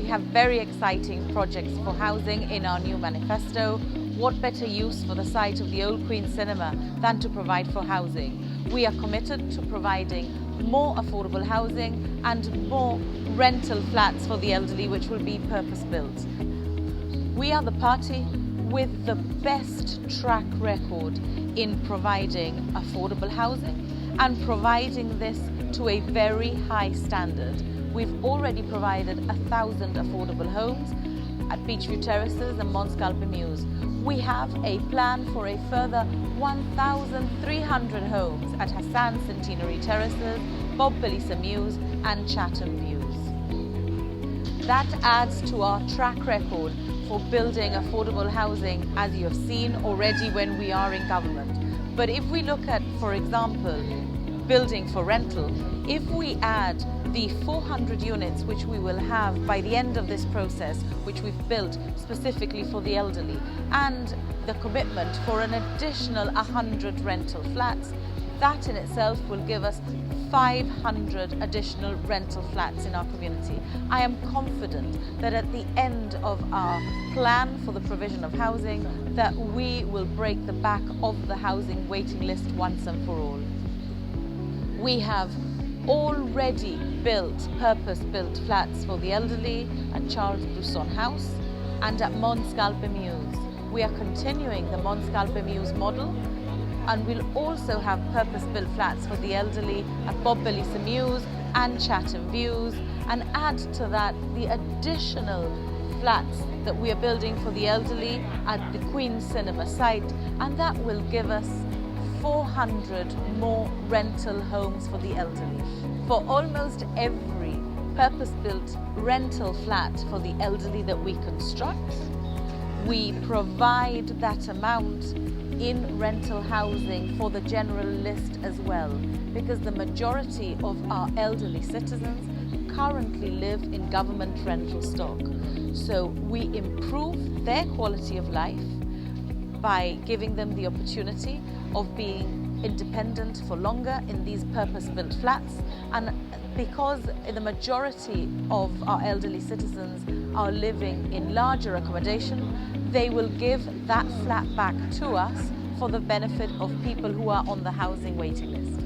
have very exciting projects for housing in our new manifesto. What better use for the site of the old Queen Cinema than to provide for housing? We are committed to providing more affordable housing and more rental flats for the elderly, which will be purpose-built. We are the party with the best track record in providing affordable housing and providing this to a very high standard. We've already provided 1,000 affordable homes at Beachview Terraces and Mont Scalpe Mews. We have a plan for a further 1,300 homes at Hassan Centenary Terraces, Bob Belisa Mews and Chatham Views. That adds to our track record for building affordable housing, as you have seen already when we are in government. But if we look at, for example, building for rental, if we add the 400 units which we will have by the end of this process, which we've built specifically for the elderly, and the commitment for an additional 100 rental flats, that in itself will give us 500 additional rental flats in our community. I am confident that at the end of our plan for the provision of housing, that we will break the back of the housing waiting list once and for all. We have already built purpose-built flats for the elderly at Charles Brusson House and at Mont Scalpe Mews. We are continuing the Mont Scalpe Mews model, and we'll also have purpose-built flats for the elderly at Bob Belisa Mews and Chatham Views, and add to that the additional flats that we are building for the elderly at the Queen Cinema site, and that will give us 400 more rental homes for the elderly. For almost every purpose-built rental flat for the elderly that we construct, we provide that amount in rental housing for the general list as well, because the majority of our elderly citizens currently live in government rental stock. So we improve their quality of life by giving them the opportunity of being independent for longer in these purpose-built flats, and because the majority of our elderly citizens are living in larger accommodation, they will give that flat back to us for the benefit of people who are on the housing waiting list.